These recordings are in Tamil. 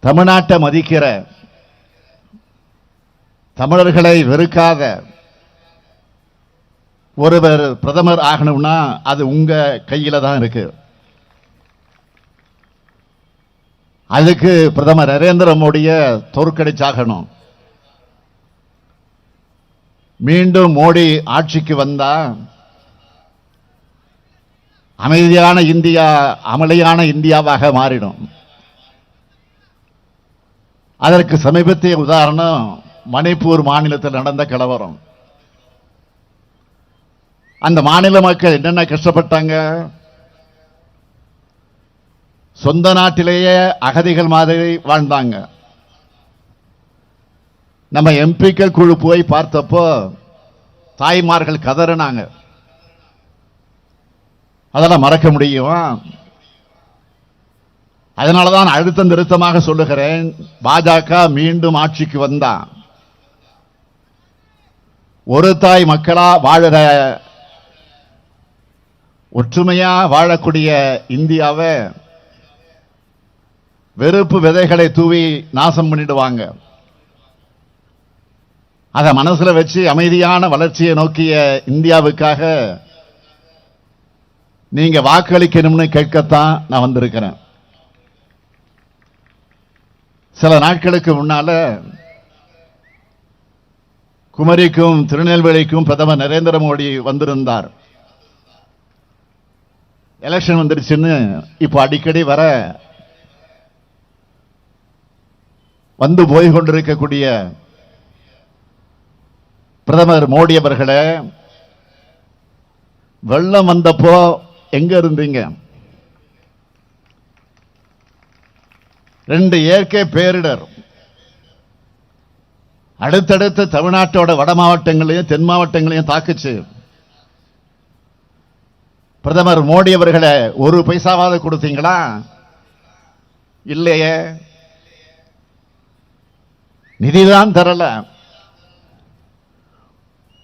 தமிழ்நாட்டை மதிக்கிற, தமிழர்களை வெறுக்காத ஒருவர் பிரதமர் ஆகணும்னா அது உங்க கையில தான் இருக்கு. அதுக்கு பிரதமர் நரேந்திர மோடிய தோற்கடிச்சாகணும். மீண்டும் மோடி ஆட்சிக்கு வந்தா அமைதியான இந்தியா அமளியான இந்தியாவாக மாறிடும். அதற்கு சமீபத்திய உதாரணம் மணிப்பூர் மாநிலத்தில் நடந்த கலவரம். அந்த மாநில மக்கள் என்னென்ன கஷ்டப்பட்டாங்க. சொந்த நாட்டிலேயே அகதிகள் மாதிரி வாழ்ந்தாங்க. நம்ம எம்பிக்கள் குழு போய் பார்த்தப்போ தாய்மார்கள் கதறினாங்க. அதெல்லாம் மறக்க முடியுமா? அதனாலதான் அழுத்தம் திருத்தமாக சொல்லுகிறேன், பாஜக மீண்டும் ஆட்சிக்கு வந்தா ஒரு தாய் மக்களா வாழற, ஒற்றுமையா வாழக்கூடிய இந்தியாவை வெறுப்பு விதைகளை தூவி நாசம் பண்ணிடுவாங்க. அதை மனசுல வச்சு அமைதியான வளர்ச்சியை நோக்கிய இந்தியாவுக்காக நீங்க வாக்களிக்கணும்னு கேட்கத்தான் நான் வந்திருக்கிறேன். சில நாட்களுக்கு முன்னால குமரிக்கும் திருநெல்வேலிக்கும் பிரதமர் நரேந்திர மோடி வந்திருந்தார். எலெக்ஷன் வந்துருச்சுன்னு இப்போ அடிக்கடி வந்து போய் கொண்டிருக்கக்கூடிய பிரதமர் மோடி அவர்களே, வெள்ளம் வந்தப்போ எங்க இருந்தீங்க? 2 இயற்கை பேரிடர் அடுத்தடுத்து தமிழ்நாட்டோட வட மாவட்டங்களையும் தென் மாவட்டங்களையும் தாக்குச்சு. பிரதமர் மோடி அவர்களை ஒரு பைசாவாவது கொடுத்தீங்களா? இல்லையே. நிதிதான் தரல.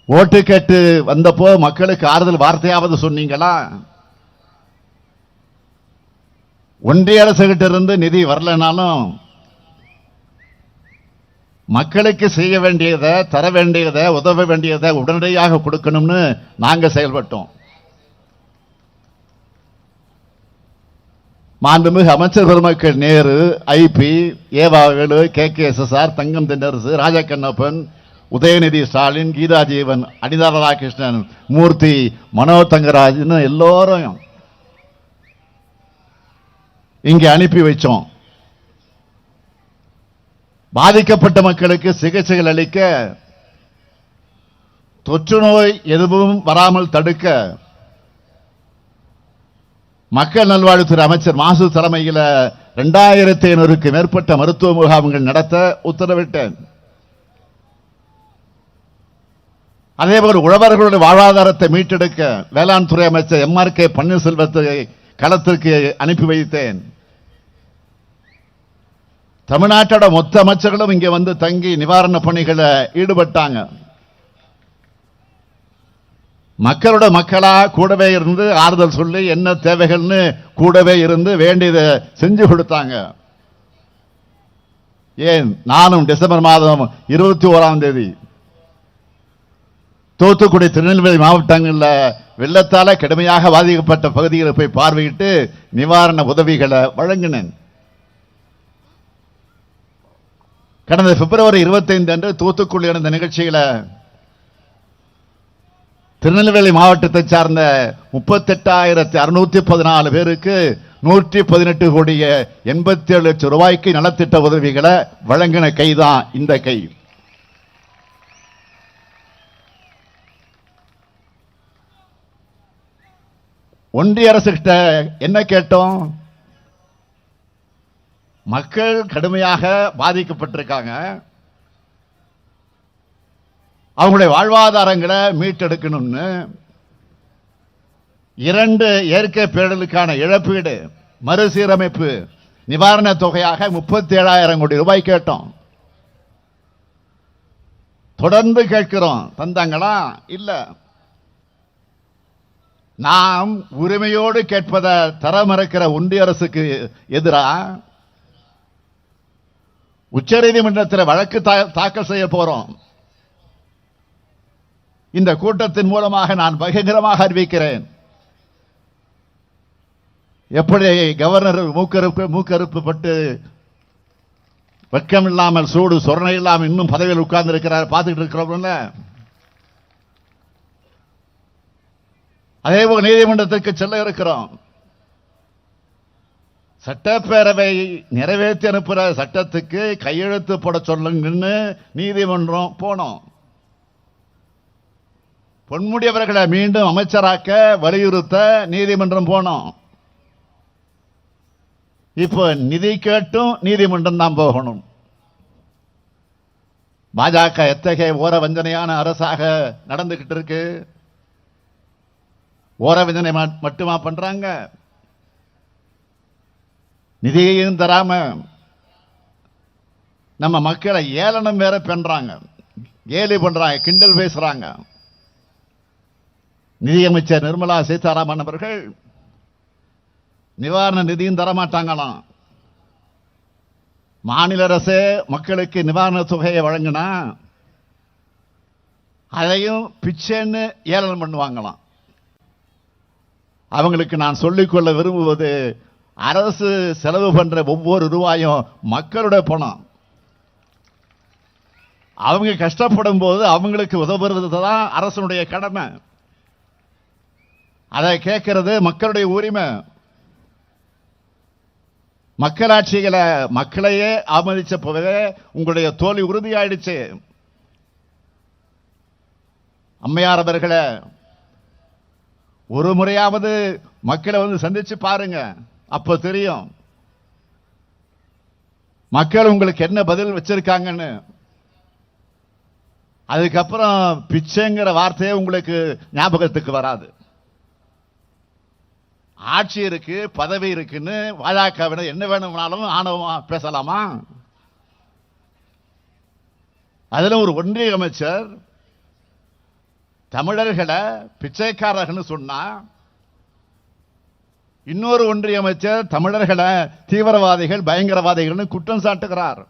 ஓட்டு கேட்டு வந்தப்போ மக்களுக்கு ஆறுதல் வார்த்தையாவது சொன்னீங்களா? ஒன்றிய அரசு கிட்ட இருந்து நிதி வரலனாலும் மக்களுக்கு செய்ய வேண்டியதை, தர வேண்டியதை, உதவ வேண்டியதை உடனடியாக கொடுக்கணும்னு நாங்க செயல்பட்டோம். மாண்புமிகு அமைச்சர் பெருமக்கள் நேரு, ஐபி, ஏவாவேலு, KKSSR, தங்கம் தென்னரசு, ராஜகண்ணப்பன், உதயநிதி ஸ்டாலின், கீதா ஜீவன், அனிதா ராதாகிருஷ்ணன், மூர்த்தி, மனோ தங்கராஜ் எல்லோரும் இங்கே அனுப்பி வச்சோம். பாதிக்கப்பட்ட மக்களுக்கு சிகிச்சைகள் அளிக்க, தொற்று நோய் எதுவும் வராமல் தடுக்க மக்கள் நல்வாழ்வுத்துறை அமைச்சர் மாசு தலைமையில் 2500க்கு மேற்பட்ட மருத்துவ முகாம்கள் நடத்த உத்தரவிட்டேன். அதேபோல் உழவர்களுடைய வாழ்வாதாரத்தை மீட்டெடுக்க வேளாண் துறை அமைச்சர் MRK பன்னீர்செல்வத்தை களத்திற்கு அனுப்பி வைத்தேன். தமிழ்நாட்டோட மொத்த அமைச்சர்களும் இங்கே வந்து தங்கி நிவாரண பணிகளை ஈடுபட்டாங்க. மக்களோட மக்களா கூடவே இருந்து ஆறுதல் சொல்லி என்ன தேவைகள்னு கூடவே இருந்து வேண்டியதை செஞ்சு கொடுத்தாங்க. ஏன், நானும் டிசம்பர் மாதம் 21ஆம் தேதி தூத்துக்குடி, திருநெல்வேலி மாவட்டங்களில் வெள்ளத்தால கடுமையாக பாதிக்கப்பட்ட பகுதிகளை போய் பார்வையிட்டு நிவாரண உதவிகளை வழங்கினேன். கடந்த பிப்ரவரி 25 அன்று தூத்துக்குடி நடந்த நிகழ்ச்சியில திருநெல்வேலி மாவட்டத்தை சார்ந்த 38,614 பேருக்கு 118 கோடியே 87 லட்சம் ரூபாய்க்கு நலத்திட்ட உதவிகளை வழங்கின கைதான் இந்த கை. ஒன்றிய அரசு கிட்ட என்ன கேட்டோம்? மக்கள் கடுமையாக பாதிக்கப்பட்டிருக்காங்க, அவங்களுடைய வாழ்வாதாரங்களை மீட்டெடுக்கணும்னு 2 இயற்கை பேரிடர்களுக்கான இழப்பீடு, மறுசீரமைப்பு நிவாரண தொகையாக 37,000 கோடி ரூபாய் கேட்டோம். தொடர்ந்து கேட்கிறோம். தந்தாங்களா? இல்ல. நாம் உரிமையோடு கேட்பதை தர மறுக்கிற ஒன்றிய அரசுக்கு எதிராக உச்சநீதிமன்றத்தில் வழக்கு தாக்கல் செய்ய போறோம். இந்த கூட்டத்தின் மூலமாக நான் பகிரங்கமாக அறிவிக்கிறேன். எப்படி கவர்னர் மூக்கறுப்பு பட்டு வெட்கம் இல்லாமல் சூடு சொரணை இல்லாமல் இன்னும் பதவியில் உட்கார்ந்து இருக்கிறார், பார்த்துட்டு இருக்கிறோம்ல. அதே போல் நீதிமன்றத்திற்கு செல்ல இருக்கிறோம். சட்டப்பேரவை நிறைவேற்றி அனுப்புற சட்டத்துக்கு கையெழுத்து போட சொல்லுங்கன்னு நீதிமன்றம் போனோம். பொன்முடி அவர்களை மீண்டும் அமைச்சராக்க வலியுறுத்த நீதிமன்றம் போனோம். இப்போ நிதி கேட்டும் நீதிமன்றம் தான் போகணும். பாஜக எத்தகைய ஓர வஞ்சனையான அரசாக நடந்துகிட்டு இருக்கு. ஓர வஞ்சனை மட்டுமா பண்றாங்க? நிதியையும் தராம நம்ம மக்களை ஏளனம் வேற பண்றாங்க, கேலி பண்றாங்க, கிண்டல் பேசுறாங்க. நிதியமைச்சர் நிர்மலா சீதாராமன் அவர்கள் நிவாரண நிதியும் தரமாட்டாங்களாம். மாநில அரசு மக்களுக்கு நிவாரண தொகையை வழங்கினா அதையும் பிச்சைன்னு ஏளனம் பண்ணுவாங்களாம். அவங்களுக்கு நான் சொல்லிக்கொள்ள விரும்புவது, அரசு செலவு பண்ற ஒவ்வொரு ரூபாயும் மக்களுடைய பணம். அவங்க கஷ்டப்படும் போது அவங்களுக்கு உதவுறது தான் அரசனுடைய கடமை. அதை கேட்கிறது மக்களுடைய உரிமை. மக்களாட்சிகளை மக்களையே அவமதிச்ச போதே உங்களுடைய தோல்வி உறுதியாயிடுச்சு. அம்மையார் அவர்களை ஒரு முறையாவது மக்களை வந்து சந்திச்சு பாருங்க, அப்ப தெரியும் மக்கள் உங்களுக்கு என்ன பதில் வச்சிருக்காங்கன்னு. அதுக்கப்புறம் பிச்சைங்கிற வார்த்தையே உங்களுக்கு ஞாபகத்துக்கு வராது. ஆட்சி இருக்கு, பதவி இருக்குன்னு பாஜகவினர் என்ன வேணும்னாலும் ஆணவமா பேசலாமா? அதுல ஒரு ஒன்றிய அமைச்சர் தமிழர்களை பிச்சைக்காரர்கள் சொன்னா, இன்னொரு ஒன்றிய அமைச்சர் தமிழர்களை தீவிரவாதிகள் பயங்கரவாதிகள் குற்றம் சாட்டுகிறார்.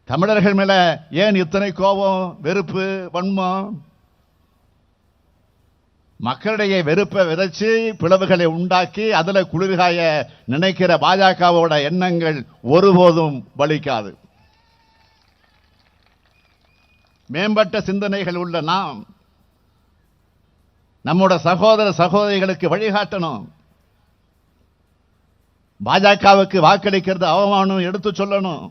தமிழர்கள் மேல ஏன் இத்தனை கோபம், வெறுப்பு, வன்மம்? மக்களிடையே வெறுப்பை விதைச்சு பிளவுகளை உண்டாக்கி அதுல குளிர்காய நினைக்கிற பாஜகவோட எண்ணங்கள் ஒருபோதும் பலிக்காது. மேம்பட்ட சிந்தனைகள் உள்ள நாம் நம்முடைய சகோதர சகோதரிகளுக்கு வழிகாட்டணும். பாஜகவுக்கு வாக்களிக்கிறது அவமானம் எடுத்து சொல்லணும்.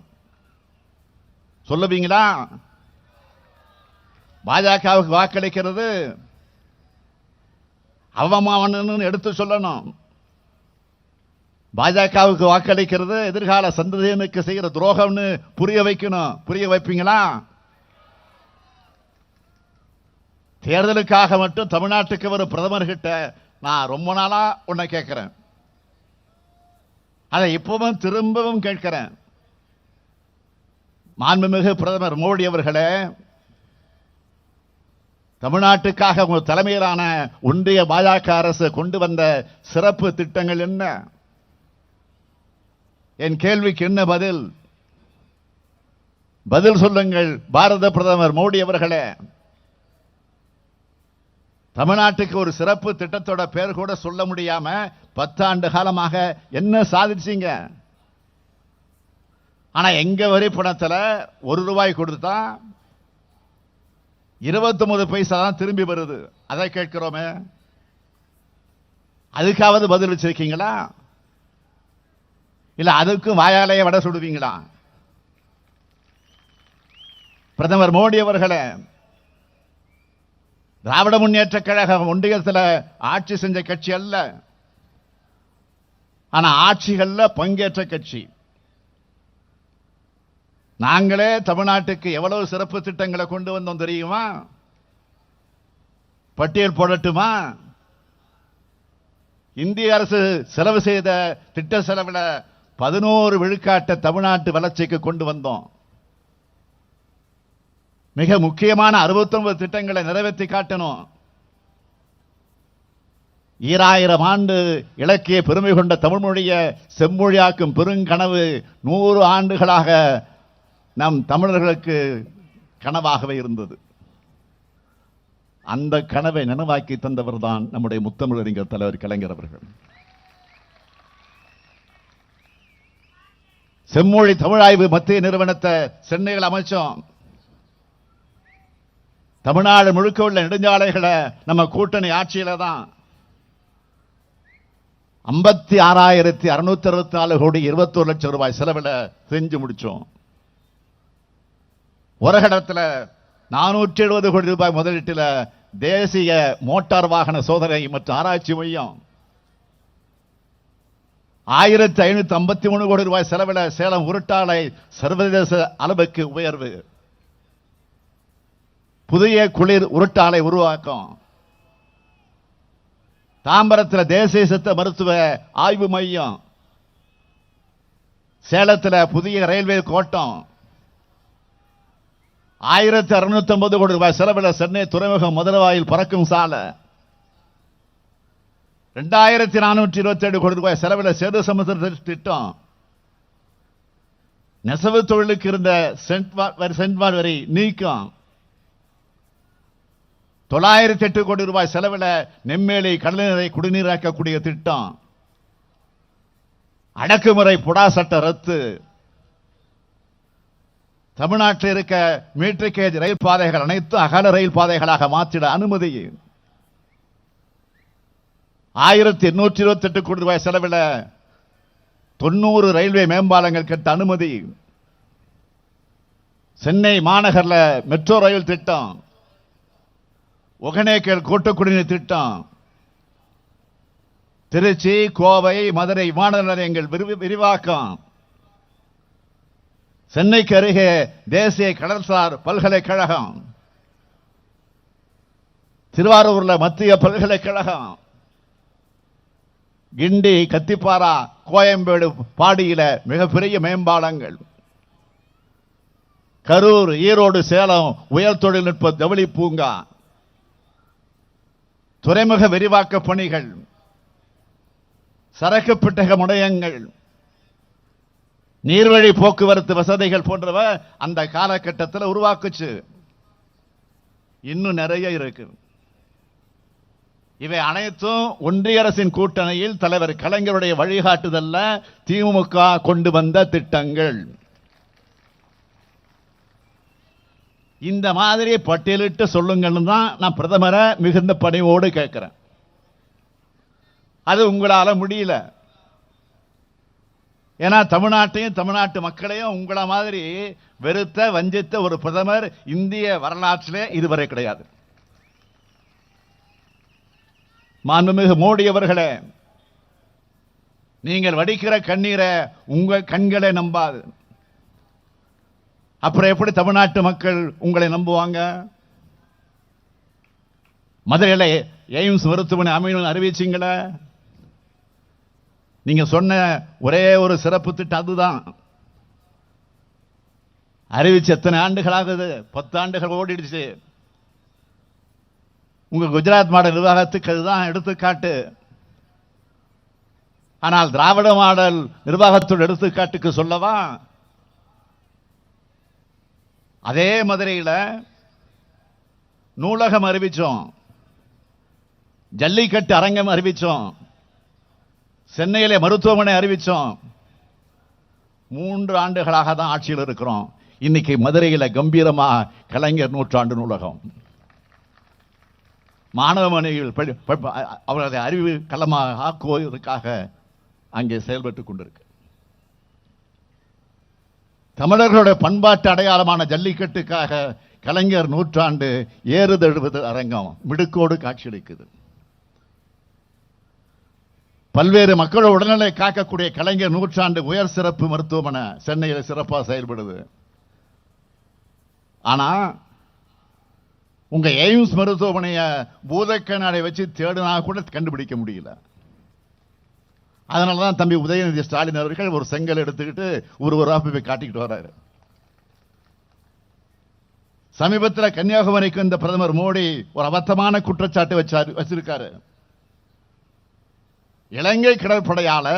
சொல்லுவீங்களா? பாஜகவுக்கு வாக்களிக்கிறது அவமானம் எடுத்து சொல்லணும். பாஜகவுக்கு வாக்களிக்கிறது எதிர்கால சந்ததியினருக்கு செய்கிற துரோகம்னு புரிய வைக்கணும். புரிய வைப்பீங்களா? தேர்தலுக்காக மட்டும் தமிழ்நாட்டுக்கு ஒரு பிரதமர் கிட்ட நான் ரொம்ப நாளா உன்னை கேட்கிறேன், அதை இப்பவும் திரும்பவும் கேட்கிறேன். மாண்புமிகு பிரதமர் மோடி அவர்களே, தமிழ்நாட்டுக்காக உங்கள் தலைமையிலான ஒன்றிய பாஜக அரசு கொண்டு வந்த சிறப்பு திட்டங்கள் என்ன? என் கேள்விக்கு என்ன பதில்? பதில் சொல்லுங்கள் பாரத பிரதமர் மோடி அவர்களே. தமிழ்நாட்டுக்கு ஒரு சிறப்பு திட்டத்தோட பேர் கூட சொல்ல முடியாம 10 ஆண்டு காலமாக என்ன சாதிச்சீங்க? ஆனா எங்க வரி பணத்துல ₹1 கொடுத்தா 29 பைசா தான் திரும்பி வருது. அதை கேட்கிறோமே, அதுக்காவது பதில் வச்சிருக்கீங்களா? இல்ல அதுக்கும் வாயாலேயே வடை சுடுவீங்களா? பிரதமர் மோடி அவர்களே, திராவிட முன்னேற்ற கழகம் ஒன்றியத்தில் ஆட்சி செஞ்ச கட்சி அல்ல, ஆனா ஆட்சிகள்ல பங்கேற்ற கட்சி. நாங்களே தமிழ்நாட்டுக்கு எவ்வளவு சிறப்பு திட்டங்களை கொண்டு வந்தோம் தெரியுமா? பட்டியல் போடட்டுமா? இந்திய அரசு செலவு செய்த திட்ட செலவுல 11 விழுக்காட்டை தமிழ்நாட்டு வளர்ச்சிக்கு கொண்டு வந்தோம். மிக முக்கியமான 69 திட்டங்களை நிறைவேற்றி காட்டணும். ஈராயிரம் ஆண்டு இலக்கிய பெருமை கொண்ட தமிழ் மொழியை செம்மொழியாக்கும் பெருங்கனவு 100 ஆண்டுகளாக நம் தமிழர்களுக்கு கனவாகவே இருந்தது. அந்த கனவை நனவாக்கி தந்தவர் தான் நம்முடைய முத்தமிழறிஞர் தலைவர் கலைஞர் அவர்கள். செம்மொழி தமிழாய்வு மத்திய நிறுவனத்தை சென்னையில் அமைச்சோம். தமிழ்நாடு முழுக்க உள்ள நெடுஞ்சாலைகளை நம்ம கூட்டணி ஆட்சியில தான் 56,664 கோடி 21 லட்சம் ரூபாய் செலவில் செஞ்சு முடிச்சோம். உரகடத்தில் 470 கோடி ரூபாய் முதலீட்டில் தேசிய மோட்டார் வாகன சோதனை மற்றும் ஆராய்ச்சி மையம், 1553 கோடி ரூபாய் செலவில் சேலம் உருட்டாலை சர்வதேச அளவுக்கு உயர்வு, புதிய குளிர் உருட்டாலை உருவாக்கம், தாம்பரத்தில் தேசிய சித்த மருத்துவ ஆய்வு மையம், சேலத்தில் புதிய ரயில்வே கோட்டம், 1650 கோடி ரூபாய் செலவில் சென்னை துறைமுகம் முதலவாயில் பறக்கும் சாலை, 2427 கோடி ரூபாய் செலவில் சேது சமுத்திர திட்டம், நெசவு தொழிலுக்கு இருந்த சென்ட்வால் வரி நீக்கம், 908 கோடி ரூபாய் செலவில் நெம்மேலி கடல்நீரை குடிநீராக்கக்கூடிய திட்டம், அடக்குமுறை புடா சட்ட ரத்து, தமிழ்நாட்டில் இருக்க மீட்டர் கேஜ் ரயில் பாதைகள் அனைத்தும் அகல ரயில் பாதைகளாக மாற்றிட அனுமதி, 1828 கோடி ரூபாய் செலவில் 90 ரயில்வே மேம்பாலங்கள் கட்ட அனுமதி, சென்னை மாநகரில் மெட்ரோ ரயில் திட்டம், ஒகனேக்கல் கூட்டு குடிநீர் திட்டம், திருச்சி கோவை மதுரை விமான நிலையங்கள் விரிவாக்கம், சென்னைக்கு அருகே தேசிய கடல்சார் பல்கலைக்கழகம், திருவாரூர்ல மத்திய பல்கலைக்கழகம், கிண்டி கத்திப்பாரா கோயம்பேடு பாடியில மிகப்பெரிய மேம்பாலங்கள், கரூர் ஈரோடு சேலம் உயர் தொழில்நுட்ப ஜவுளி பூங்கா, துறைமுக விரிவாக்க பணிகள், சரக்கு பெட்டக முனையங்கள், நீர்வழி போக்குவரத்து வசதிகள் போன்றவை அந்த காலகட்டத்தில் உருவாக்குச்சு. இன்னும் நிறைய இருக்கு. இவை அனைத்தும் ஒன்றிய அரசின் கூட்டணியில் தலைவர் கலைஞருடைய வழிகாட்டுதல்ல திமுக கொண்டு வந்த திட்டங்கள். இந்த மாதிரி பட்டியலிட்டு சொல்லுங்கன்னு தான் நான் பிரதமரை மிகுந்த பணிவோடு கேட்கிறேன். அது உங்களால முடியல. ஏன்னா தமிழ்நாட்டையும் தமிழ்நாட்டு மக்களையும் உங்களை மாதிரி வெறுத்த வஞ்சித்த ஒரு பிரதமர் இந்திய வரலாற்றிலே இதுவரை கிடையாது. மாண்புமிகு மோடி அவர்களே, நீங்கள் வடிக்கிற கண்ணீரை உங்கள் கண்களை நம்பாது. அப்புறம் எப்படி தமிழ்நாட்டு மக்கள் உங்களை நம்புவாங்க? மதுரையில் எய்ம்ஸ் மருத்துவமனை அமையணும் அறிவிச்சிங்களே, நீங்க சொன்ன ஒரே ஒரு சிறப்பு திட்டம் அதுதான். அறிவிச்சு எத்தனை ஆண்டுகள் ஆகுது? 10 ஆண்டுகள் ஓடிடுச்சு. உங்க குஜராத் மாடல் நிர்வாகத்துக்கு அதுதான் எடுத்துக்காட்டு. ஆனால் திராவிட மாடல் நிர்வாகத்தோட எடுத்துக்காட்டுக்கு சொல்லவா? அதே மதுரையில் நூலகம் அறிவிச்சோம், ஜல்லிக்கட்டு அரங்கம் அறிவிச்சோம், சென்னையிலே மருத்துவமனை அறிவிச்சோம். 3 ஆண்டுகளாக தான் ஆட்சியில் இருக்கிறோம். இன்னைக்கு மதுரையில் கம்பீரமா கலைஞர் நூற்றாண்டு நூலகம், மாணவ மணிகள் அவரது அறிவு களமாக ஆக்குவதற்காக அங்கே செயல்பட்டுக் கொண்டிருக்கு. தமிழர்களுடைய பண்பாட்டு அடையாளமான ஜல்லிக்கட்டுக்காக கலைஞர் நூற்றாண்டு ஏறுதழுவது அரங்கம் மிடுக்கோடு காட்சியளிக்குது. பல்வேறு மக்களோட உடல்நிலை காக்கக்கூடிய கலைஞர் நூற்றாண்டு உயர் சிறப்பு மருத்துவமனை சென்னையில் சிறப்பாக செயல்படுது. ஆனா உங்க எய்ம்ஸ் மருத்துவமனையை பூதக்கண்ணாடை வச்சு தேடினா கூட கண்டுபிடிக்க முடியல. அதனாலதான் தம்பி உதயநிதி ஸ்டாலின் அவர்கள் ஒரு செங்கல் எடுத்துக்கிட்டு ஒரு போய் காட்டிக்கிட்டு வர்றாரு. சமீபத்தில் கன்னியாகுமரிக்கு இந்த பிரதமர் மோடி ஒரு அபத்தமான குற்றச்சாட்டு வச்சிருக்காரு. இலங்கை கடற்படையால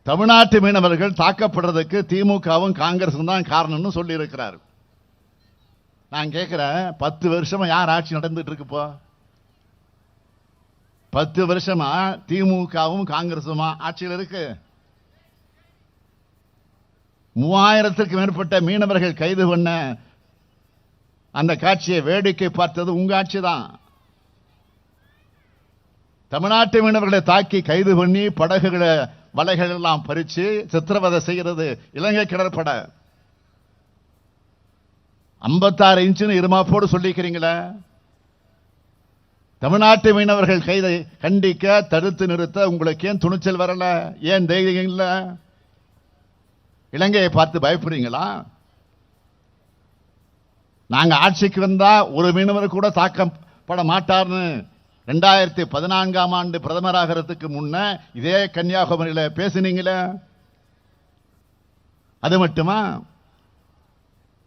தமிழ்நாட்டு மீனவர்கள் தாக்கப்படுறதுக்கு திமுகவும் காங்கிரசும் தான் காரணம்னு சொல்லி இருக்கிறார். நான் கேட்கிறேன், 10 வருஷமா யார் ஆட்சி நடந்துட்டு இருக்கு? இப்போ 10 வருஷமா திமுகவும் காங்கிரசுமா ஆட்சியில் இருக்கு. 3000த்திற்கும் மேற்பட்ட மீனவர்கள் கைது பண்ண அந்த காட்சியை வேடிக்கை பார்த்தது உங்க ஆட்சி தான். தமிழ்நாட்டு மீனவர்களை தாக்கி கைது பண்ணி படகுகளை வலைகள் எல்லாம் பறிச்சு சித்திரவதை செய்கிறது இலங்கை கடற்படை. 56 இன்ச்சுன்னு இருமாப்போடு சொல்லிக்கிறீங்களே. தமிழ்நாட்டு மீனவர்கள் கைதை கண்டிக்க தடுத்து நிறுத்த உங்களுக்கு ஏன் துணிச்சல் வரல? ஏன் தைரியம் இல்ல? இலங்கையை பார்த்து பயப்படுறீங்களா? நாங்க ஆட்சிக்கு வந்தா ஒரு மீனவர் கூட தாக்கப்பட மாட்டார்னு 2014ஆம் ஆண்டு பிரதமராகிறதுக்கு முன்ன இதே கன்னியாகுமரியில பேசினீங்களே. அது மட்டுமா?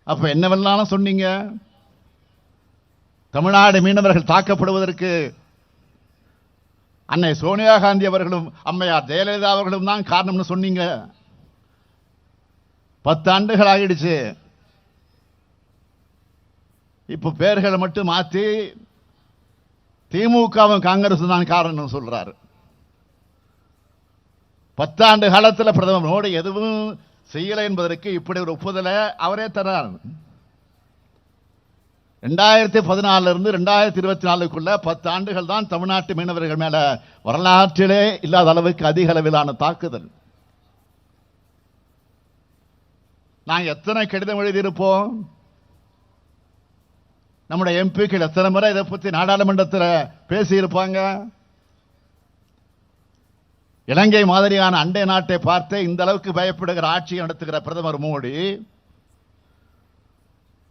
அப்ப என்னவெல்லாம் சொன்னீங்க? தமிழ்நாடு மீனவர்கள் தாக்கப்படுவதற்கு அன்னை சோனியா காந்தி அவர்களும் அம்மையார் ஜெயலலிதா அவர்களும் தான் காரணம்னு சொன்னீங்க. 10 ஆண்டுகள் ஆகிடுச்சு. இப்ப பேர்களை மட்டும் மாத்தி திமுகவும் காங்கிரஸ் தான் காரணம் சொல்றாரு. 10 ஆண்டு காலத்தில் பிரதமர் மோடி எதுவும் செய்யலை என்பதற்கு இப்படி ஒரு ஒப்புதலை அவரே தர்றார். 2014 இருந்து 2024க்குள்ள 10 ஆண்டுகள் தான் தமிழ்நாட்டு மீனவர்கள் மேல வரலாற்றிலே இல்லாத அளவுக்கு அதிக அளவிலான தாக்குதல். நாங்கள் எத்தனை கடிதம் எழுதியிருப்போம்? நம்முடைய எம்பிக்கள் எத்தனை முறை இதை பற்றி நாடாளுமன்றத்தில் பேசியிருப்பாங்க? இலங்கை மாதிரியான அண்டை நாட்டை பார்த்து இந்த அளவுக்கு பயப்படுகிற ஆட்சி நடத்துகிற பிரதமர் மோடி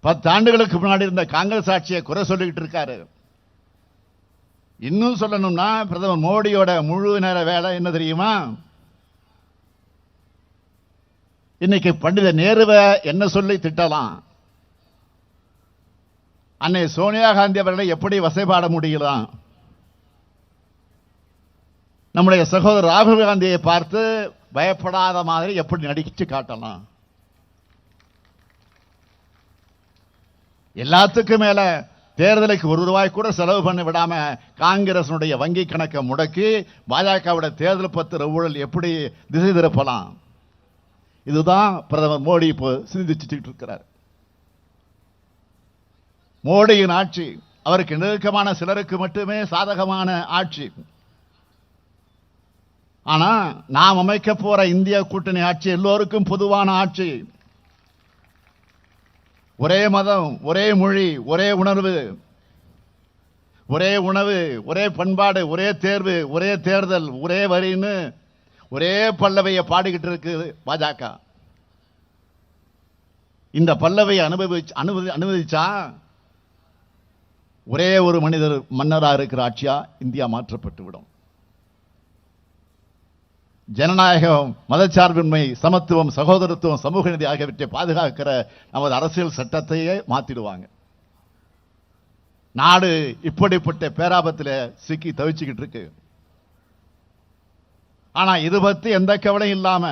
10 ஆண்டுகளுக்கு முன்னாடி இருந்த காங்கிரஸ் ஆட்சியை குறை சொல்லிக்கிட்டு இருக்காரு. இன்னும் சொல்லணும்னா பிரதமர் மோடியோட முழு நேர வேலை என்ன தெரியுமா? இன்னைக்கு பண்டித நேருவை என்ன சொல்லி திட்டலாம்? அன்னை சோனியா காந்தி அவர்களை எப்படி வசைபாட முடியலாம்? நம்முடைய சகோதரர் ராகுல் காந்தியை பார்த்து பயப்படாத மாதிரி எப்படி நடிச்சு காட்டலாம்? எல்லாத்துக்கும் மேல தேர்தலுக்கு ₹1 கூட செலவு பண்ண விடாம காங்கிரஸ் வங்கி கணக்கை முடக்கி பாஜகவுடைய தேர்தல் பத்திர ஊழல் எப்படி திசை திருப்பலாம்? இதுதான் பிரதமர் மோடி இப்போ சிந்திச்சுட்டு இருக்கிறார். மோடியின் ஆட்சி அவருக்கு நெருக்கமான சிலருக்கு மட்டுமே சாதகமான ஆட்சி. ஆனா நாம் அமைக்க போற இந்திய கூட்டணி ஆட்சி எல்லோருக்கும் பொதுவான ஆட்சி. ஒரே மதம், ஒரே மொழி, ஒரே உணர்வு, ஒரே உணவு, ஒரே பண்பாடு, ஒரே தேர்வு, ஒரே தேர்தல், ஒரே வரின்னு ஒரே பல்லவையை பாடிக்கிட்டு இருக்கு பாஜக. இந்த பல்லவையை அனுமதிச்சா ஒரே ஒரு மனிதர் மன்னரா இருக்கிற ஆட்சியா இந்தியா மாற்றப்பட்டு விடும். ஜனநாயகம், மதச்சார்பின்மை, சமத்துவம், சகோதரத்துவம், சமூக நீதி ஆகியவற்றை பாதுகாக்கிற நமது அரசியல் சட்டத்தையே மாத்திடுவாங்க. நாடு இப்படிப்பட்ட பேராபத்தில் சிக்கி தவிச்சுக்கிட்டு இருக்கு. ஆனா இது பத்தி எந்த கவலையும் இல்லாம,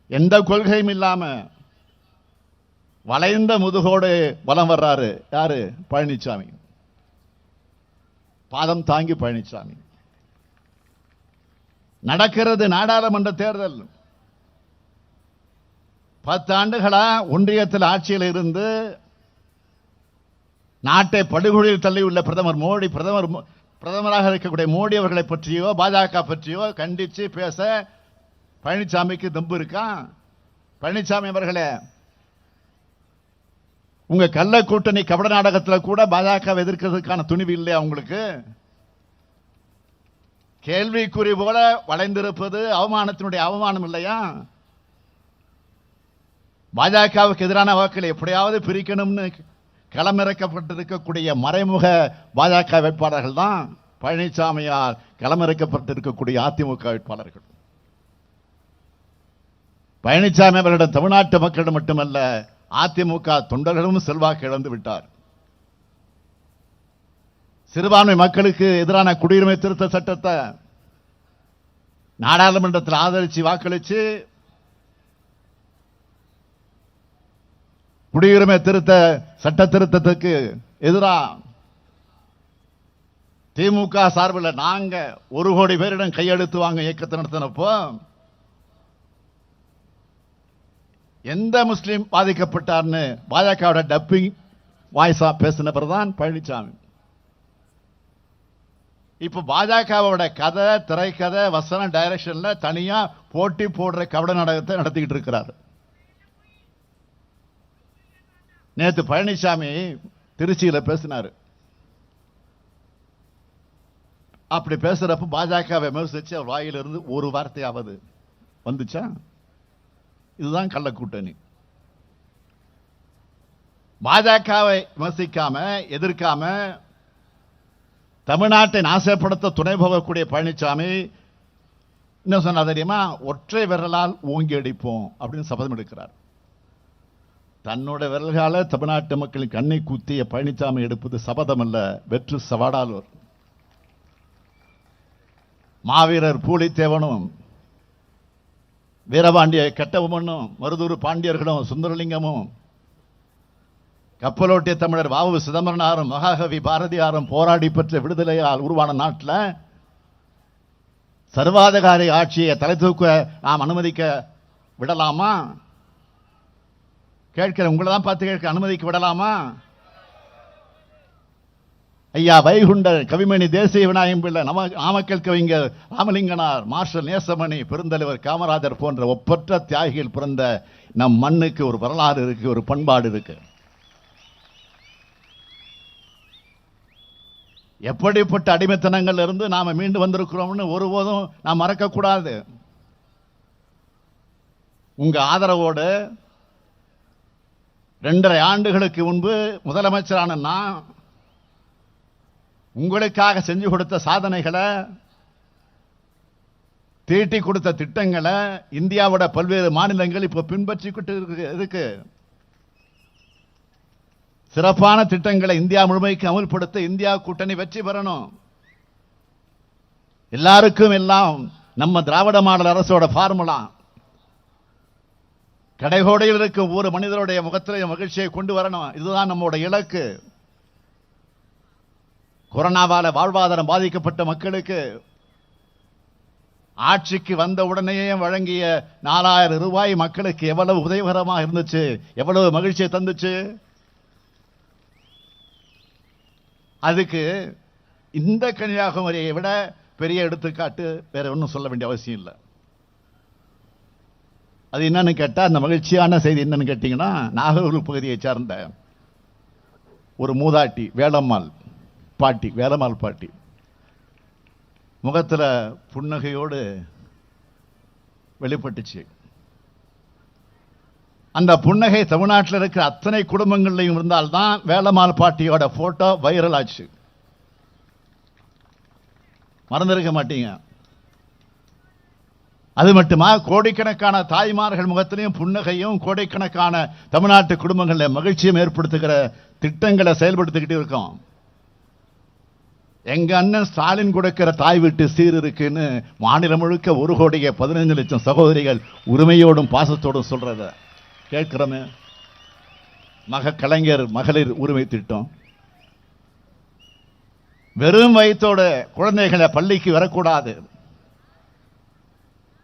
எந்த கொள்கையும் இல்லாம வளைந்த முதுகோடு வலம் வர்றாரு யாரு? பழனிசாமி. பாதம் தாங்கி பழனிசாமி. நடக்கிறது நாடாளுமன்ற தேர்தல். 10 ஆண்டுகளா ஒன்றியத்தில் ஆட்சியில் இருந்து நாட்டை படுகொலியில் தள்ளியுள்ள பிரதமர் மோடி, பிரதமராக இருக்கக்கூடிய மோடி அவர்களை பற்றியோ பாஜக பற்றியோ கண்டிச்சு பேச பழனிசாமிக்கு தெம்பு இருக்கா? பழனிசாமி அவர்களே, உங்க கள்ள கூட்டணி கபட நாடகத்தில் கூட பாஜக எதிர்க்கிறதுக்கான துணிவு இல்லையா உங்களுக்கு? கேள்விக்குறி போல வளைந்திருப்பது அவமானத்தினுடைய அவமானம் இல்லையா? பாஜகவுக்கு எதிரான வாக்களை எப்படியாவது பிரிக்கணும்னு களமிறக்கப்பட்டிருக்கக்கூடிய மறைமுக பாஜக வேட்பாளர்கள் தான் பழனிசாமியார் களமிறக்கப்பட்டிருக்கக்கூடிய அதிமுக வேட்பாளர்கள். பழனிசாமி அவர்களிடம் தமிழ்நாட்டு மக்களிடம் மட்டுமல்ல, அதிமுக தொண்டர்களும் செல்வாக்கு இழந்து விட்டார். சிறுபான்மை மக்களுக்கு எதிரான குடியுரிமை திருத்த சட்டத்தை நாடாளுமன்றத்தில் ஆதரிச்சு வாக்களிச்சு குடியுரிமை திருத்த சட்ட திருத்தத்துக்கு எதிராக திமுக சார்பில் நாங்க 1 கோடி பேரிடம் கையெழுத்து வாங்க இயக்கத்தை நடத்தினப்போ எந்த முஸ்லீம் பாதிக்கப்பட்டார்னு பாஜகவோட டப்பிங் வாய்ஸா பேசின பிரதான் பழனிசாமி. இப்ப பாஜகவோட கதை, திரைக்கதை, வசன டைரக்ஷன்ல தனியா போட்டி போடுற கபட நாடகத்தை நடத்திக்கிட்டு இருக்கிறார். நேற்று பழனிசாமி திருச்சியில பேசினாரு. அப்படி பேசுறப்ப பாஜக விமர்சிச்சு அவர் வாயிலிருந்து ஒரு வார்த்தையாவது வந்துச்சா? இதுதான் கள்ள கூட்டணி. பாஜகவை விமர்சிக்காம எதிர்க்காம தமிழ்நாட்டை நாசப்படுத்த துணை போகக்கூடிய பழனிசாமி என்ன சொன்னா தெரியுமா? ஒற்றை விரலால் ஓங்கி அடிப்போம் அப்படின்னு சபதம் எடுக்கிறார். தன்னோட விரல்கால தமிழ்நாட்டு மக்களின் கண்ணை குத்திய பழனிசாமி எடுப்பது சபதம் அல்ல, வெற்று சவாடாலூர். மாவீரர் பூலித்தேவனும் வீரபாண்டிய கட்டபொம்மனும் மருதூர் பாண்டியர்களும் சுந்தரலிங்கமும் கப்பலோட்டிய தமிழர் வாவு சிதம்பரனாரும் மகாகவி பாரதியாரும் போராடி பெற்ற விடுதலையால் உருவான நாட்டில் சர்வாதிகாரி ஆட்சியை தலை தூக்க நாம் அனுமதிக்க விடலாமா? கேட்கிற உங்களை தான் பார்த்து கேட்க அனுமதிக்க விடலாமா? ஐயா வைகுண்டர், கவிமணி தேசிய விநாயகம் பிள்ளை, நாமக்கல் கவிஞர் ராமலிங்கனார், மார்ஷல் நேசமணி, பெருந்தலைவர் காமராஜர் போன்ற ஒப்பற்ற தியாகிகள் பிறந்த நம் மண்ணுக்கு ஒரு வரலாறு இருக்கு, ஒரு பண்பாடு இருக்கு. எப்படிப்பட்ட அடிமைத்தனங்கள் இருந்து நாம மீண்டு வந்திருக்கிறோம்னு ஒருபோதும் நாம் மறக்க கூடாது. உங்க ஆதரவோடு 2.5 ஆண்டுகளுக்கு முன்பு முதலமைச்சரான நான் உங்களுக்காக செஞ்சு கொடுத்த சாதனைகளை, தீட்டி கொடுத்த திட்டங்களை இந்தியாவோட பல்வேறு மாநிலங்கள் இப்ப பின்பற்றிக்கிட்டு இருக்கு. சிறப்பான திட்டங்களை இந்தியா முழுமைக்கு அமல்படுத்த இந்தியா கூட்டணி வெற்றி பெறணும். எல்லாருக்கும் எல்லாம் நம்ம திராவிட மாடல் அரசோட பார்முலா. கடைகோடையில் இருக்கும் ஒரு மனிதருடைய முகத்திலே மகிழ்ச்சியை கொண்டு வரணும். இதுதான் நம்முடைய இலக்கு. கொரோனாவால வாழ்வாதாரம் பாதிக்கப்பட்ட மக்களுக்கு ஆட்சிக்கு வந்த உடனேயே வழங்கிய 4000 ரூபாய் மக்களுக்கு எவ்வளவு உதவிகரமாக இருந்துச்சு, எவ்வளவு மகிழ்ச்சியை தந்துச்சு. அதுக்கு இந்த கன்னியாகுமரியை விட பெரிய எடுத்துக்காட்டு வேற ஒன்றும் சொல்ல வேண்டிய அவசியம் இல்லை. அது என்னன்னு கேட்டா, அந்த மகிழ்ச்சியான செய்தி என்னன்னு கேட்டீங்கன்னா, நாகர்கோவில் பகுதியை சார்ந்த ஒரு மூதாட்டி வேலம்மாள் பாட்டி முகத்துல புன்னகையோடு வெளிப்பட்டுச்சு. அந்த புன்னகை தமிழ்நாட்டில் இருக்கிற அத்தனை குடும்பங்களையும் இருந்தால்தான் வேலம்மாள் பாட்டியோட போட்டோ வைரல் ஆச்சு. மறந்திருக்க மாட்டீங்க. அது மட்டுமா, கோடிக்கணக்கான தாய்மார்கள் முகத்திலையும் புன்னகையும், கோடிக்கணக்கான தமிழ்நாட்டு குடும்பங்களில் மகிழ்ச்சியும் ஏற்படுத்துகிற திட்டங்களை செயல்படுத்திக்கிட்டு இருக்கோம். எங்க அண்ணன் ஸ்டாலின் கொடுக்கிற தாய் வீட்டு சீர் இருக்குன்னு மாநிலம் முழுக்க 1,15 லட்சம் சகோதரிகள் உரிமையோடும் பாசத்தோடும் சொல்றத கேட்கிறோமே. கலைஞர் மகளிர் உரிமை திட்டம், வெறும் வயிற்றோட குழந்தைகளை பள்ளிக்கு வரக்கூடாது,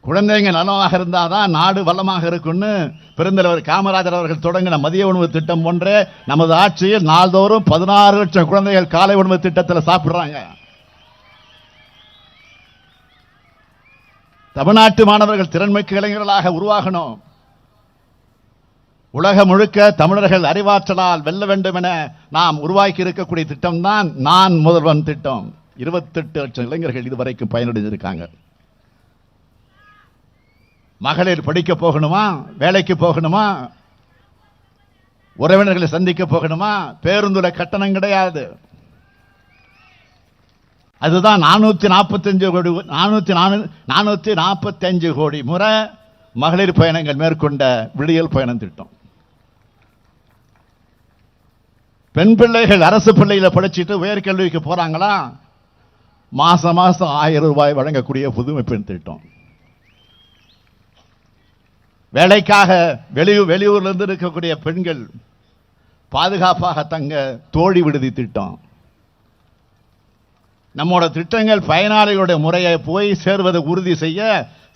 குழந்தைங்க நலமாக இருந்தாதான் நாடு வளமாக இருக்குன்னு பெருந்தலைவர் காமராஜர் அவர்கள் தொடங்கின மதிய உணவு திட்டம் போன்ற நமது ஆட்சியில் நாள்தோறும் 16 லட்சம் குழந்தைகள் காலை உணவு திட்டத்தில் சாப்பிடுறாங்க. தமிழ்நாட்டு மாணவர்கள் திறன்மிக்க இளைஞர்களாக உருவாகணும். உலகம் முழுக்க தமிழர்கள் அறிவாற்றலால் வெல்ல வேண்டும் என நாம் உருவாக்கி இருக்கக்கூடிய திட்டம் தான் நான் முதல்வன் திட்டம். 28 லட்சம் இளைஞர்கள் இதுவரைக்கும் பயனடைந்திருக்காங்க. மகளிர் படிக்க போகணுமா, வேலைக்கு போகணுமா, உறவினர்களை சந்திக்க போகணுமா, பேருந்துல கட்டணம் கிடையாது. அதுதான் 445 கோடி முறை மகளிர் பயணங்கள் மேற்கொண்ட விடியல் பயணம் திட்டம். பெண் பிள்ளைகள் அரசு பள்ளியில படிச்சுட்டு உயர்கல்விக்கு போறாங்களா, மாசம் மாசம் 1000 ரூபாய் வழங்கக்கூடிய புதுமை பெண் திட்டம். வேலைக்காக வெளியூர்ல இருந்து இருக்கக்கூடிய பெண்கள் பாதுகாப்பாக தங்க தோழி விடுதி திட்டம். நம்மோட திட்டங்கள் பயனாளிகளுடைய முறையை போய் சேர்வதை உறுதி செய்ய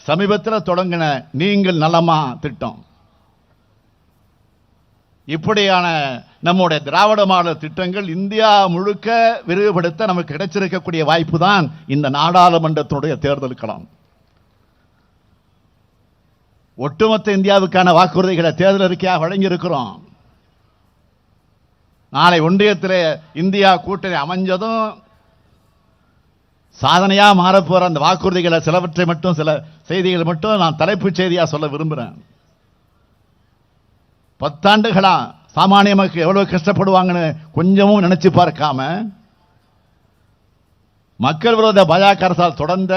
சமீபத்தில் தொடங்கின நீங்கள் நலமா திட்டம். இப்படியான நம்முடைய திராவிட மாடல் திட்டங்கள் இந்தியா முழுக்க விரிவுபடுத்த நமக்கு கிடைச்சிருக்கக்கூடிய வாய்ப்பு தான் இந்த நாடாளுமன்றத்தினுடைய தேர்தல் களம். ஒட்டுமொத்த இந்தியாவுக்கான வாக்குறுதிகளை தேர்தல் அறிக்கையாக வழங்கியிருக்கிறோம். நாளை ஒன்றியத்தில் இந்தியா கூட்டணி அமைஞ்சதும் சாதனையா மாறப்போற அந்த வாக்குறுதிகளை சிலவற்றை மட்டும், சில செய்திகள் மட்டும் நான் தலைப்புச் செய்தியா சொல்ல விரும்புகிறேன். 10 ஆண்டுகளா சாமானிய மக்கள் எவ்வளவு கஷ்டப்படுவாங்கன்னு கொஞ்சமும் நினைச்சு பார்க்காம மக்கள் விரோத பாஜக அரசால் தொடர்ந்த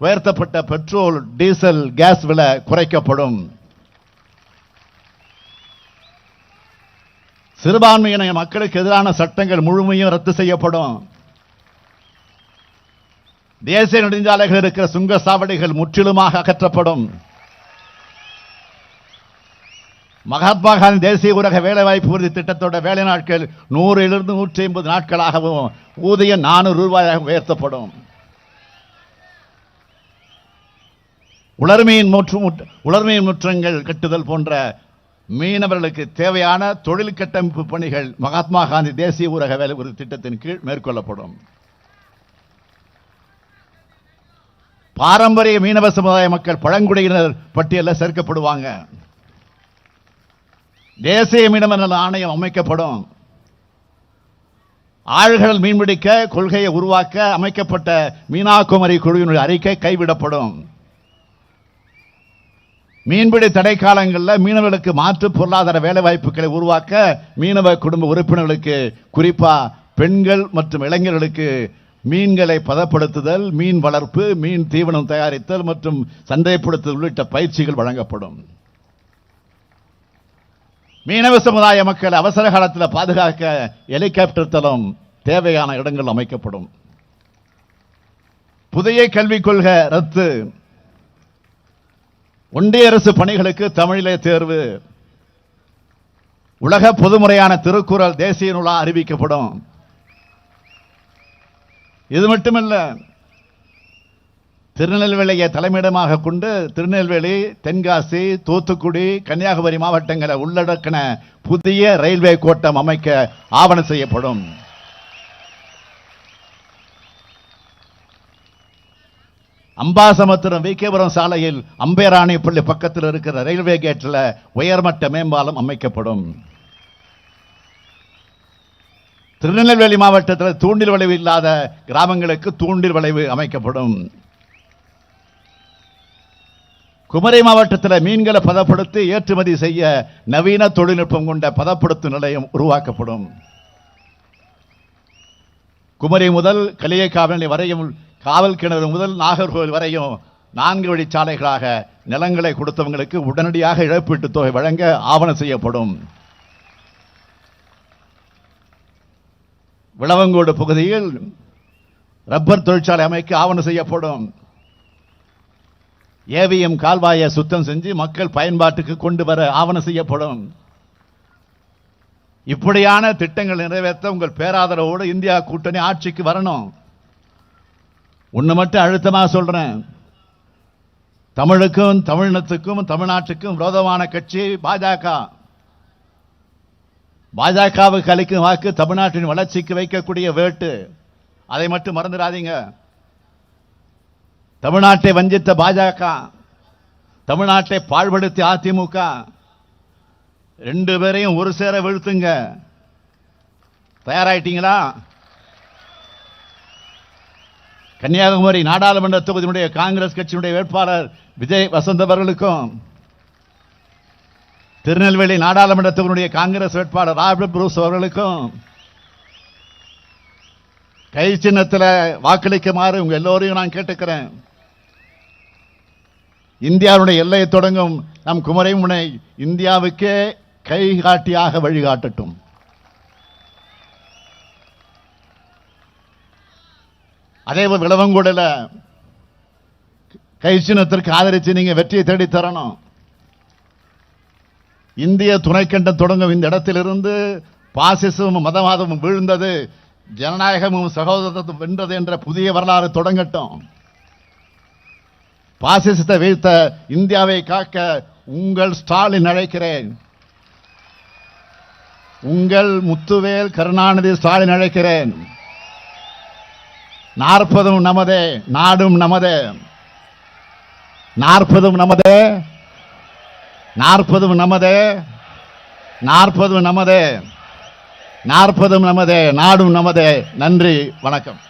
உயர்த்தப்பட்ட பெட்ரோல், டீசல், கேஸ் விலை குறைக்கப்படும். சிறுபான்மையின மக்களுக்கு எதிரான சட்டங்கள் முழுமையும் ரத்து செய்யப்படும். தேசிய நெடுஞ்சாலைகள் இருக்கிற சுங்கச்சாவடிகள் முற்றிலுமாக அகற்றப்படும். மகாத்மா காந்தி தேசிய ஊரக வேலைவாய்ப்பு உறுதி திட்டத்தோட வேலை நாட்கள் 100 150 நாட்களாகவும் ஊதியம் 400 ரூபாயாக உயர்த்தப்படும். உலர்மீன் முற்றங்கள் கட்டுதல் போன்ற மீனவர்களுக்கு தேவையான தொழில் கட்டமைப்பு பணிகள் மகாத்மா காந்தி தேசிய ஊரக வேலை உறுதி திட்டத்தின் கீழ் மேற்கொள்ளப்படும். பாரம்பரிய மீனவ சமுதாய மக்கள் பழங்குடியினர் பட்டியலில் சேர்க்கப்படுவாங்க. தேசிய மீனவ நல ஆணையம் அமைக்கப்படும். ஆழ்கடல் மீன்பிடிக்க கொள்கையை உருவாக்க அமைக்கப்பட்ட மீனாகுமரி குழுவினுடைய அறிக்கை கைவிடப்படும். மீன்பிடி தடை காலங்களில் மீனவர்களுக்கு மாற்று பொருளாதார வேலை வாய்ப்புகளை உருவாக்க மீனவ குடும்ப உறுப்பினர்களுக்கு, குறிப்பா பெண்கள் மற்றும் இளைஞர்களுக்கு மீன்களை பதப்படுத்துதல், மீன் வளர்ப்பு, மீன் தீவனம் தயாரித்தல் மற்றும் சந்தைப்படுத்துதல் உள்ளிட்ட பயிற்சிகள் வழங்கப்படும். மீனவ சமுதாய மக்கள் அவசர காலத்தில் பாதுகாக்க ஹெலிகாப்டர் தளம் தேவையான இடங்கள் அமைக்கப்படும். புதிய கல்விக் கொள்கை ரத்து. ஒன்றிய அரசு பணிகளுக்கு தமிழிலே தேர்வு. உலக பொதுமுறையான திருக்குறள் தேசிய நூலா அறிவிக்கப்படும். இது மட்டுமல்ல, திருநெல்வேலியை தலைமையிடமாக கொண்டு திருநெல்வேலி, தென்காசி, தூத்துக்குடி, கன்னியாகுமரி மாவட்டங்களை உள்ளடக்கின புதிய ரயில்வே கோட்டம் அமைக்க ஆவணம் செய்யப்படும். அம்பாசமுத்திரம் விகேபுரம் சாலையில் அம்பேராணிப்பள்ளி பக்கத்தில் இருக்கிற ரயில்வே கேட்டில் உயர்மட்ட மேம்பாலம் அமைக்கப்படும். திருநெல்வேலி மாவட்டத்தில் தூண்டில் வளைவு இல்லாத கிராமங்களுக்கு தூண்டில் வளைவு அமைக்கப்படும். குமரி மாவட்டத்தில் மீன்களை பதப்படுத்தி ஏற்றுமதி செய்ய நவீன தொழில்நுட்பம் கொண்ட பதப்படுத்தும் நிலையம் உருவாக்கப்படும். குமரி முதல் களியக்காவிளை வரையும், காவல் கிணறு முதல் நாகர்கோவில் வரையும் 4 வழிச்சாலைகளாக நிலங்களை கொடுத்தவங்களுக்கு உடனடியாக இழப்பீட்டுத் தொகை வழங்க ஆவணம் செய்யப்படும். விளவங்கோடு பகுதியில் ரப்பர் தொழிற்சாலை அமைக்க ஆவணம் செய்யப்படும். ஏவிஎம் கால்வாயை சுத்தம் செஞ்சு மக்கள் பயன்பாட்டுக்கு கொண்டு வர ஆவணம் செய்யப்படும். இப்படியான திட்டங்கள் நிறைவேற்ற உங்கள் பேராதரவோடு இந்தியா கூட்டணி ஆட்சிக்கு வரணும். ஒண்ணு மட்டும் அழுத்தமா சொல்றேன், தமிழுக்கும் தமிழினத்துக்கும் தமிழ்நாட்டுக்கும் விரோதமான கட்சி பாஜக. பாஜகவுக்கு அளிக்கும் வாக்கு தமிழ்நாட்டின் வளர்ச்சிக்கு வைக்கக்கூடிய வேட்டு. அதை மட்டும் மறந்துடாதீங்க. தமிழ்நாட்டை வஞ்சித்த பாஜக, தமிழ்நாட்டை பாழ்படுத்தி அதிமுக, 2 பேரையும் ஒரு சேர வீழ்த்துங்க. தயாராயிட்டீங்களா? கன்னியாகுமரி நாடாளுமன்ற தொகுதியினுடைய காங்கிரஸ் கட்சியினுடைய வேட்பாளர் விஜய் வசந்த் அவர்களுக்கும், திருநெல்வேலி நாடாளுமன்ற தொகுதியினுடைய காங்கிரஸ் வேட்பாளர் ராபர்ட் புரூஸ் அவர்களுக்கும் கை சின்னத்தில் வாக்களிக்குமாறு உங்க எல்லோரையும் நான் கேட்டுக்கிறேன். இந்தியாவுடைய எல்லையை தொடங்கும் நம் குமரி முனை இந்தியாவுக்கே கைகாட்டியாக வழிகாட்டட்டும். அதேபோல் விளவங்கூடல கை சின்னத்திற்கு ஆதரித்து நீங்க வெற்றியை தேடி தரணும். இந்திய துணைக்கண்டம் தொடங்கும் இந்த இடத்திலிருந்து பாசிசமும் மதவாதமும் வீழ்ந்தது, ஜனநாயகமும் சகோதரத்துவம் வென்றது என்ற புதிய வரலாறு தொடங்கட்டும். பாசிசத்தை வீழ்த்த இந்தியாவை காக்க உங்கள் ஸ்டாலின் அழைக்கிறேன். உங்கள் முத்துவேல் கருணாநிதி ஸ்டாலின் அழைக்கிறேன். 40 நமதே, நாடும் நமதே. 40 நமதே, 40 நமதே, 40 நமதே, 40 நமதே, நாடும் நமதே. நன்றி, வணக்கம்.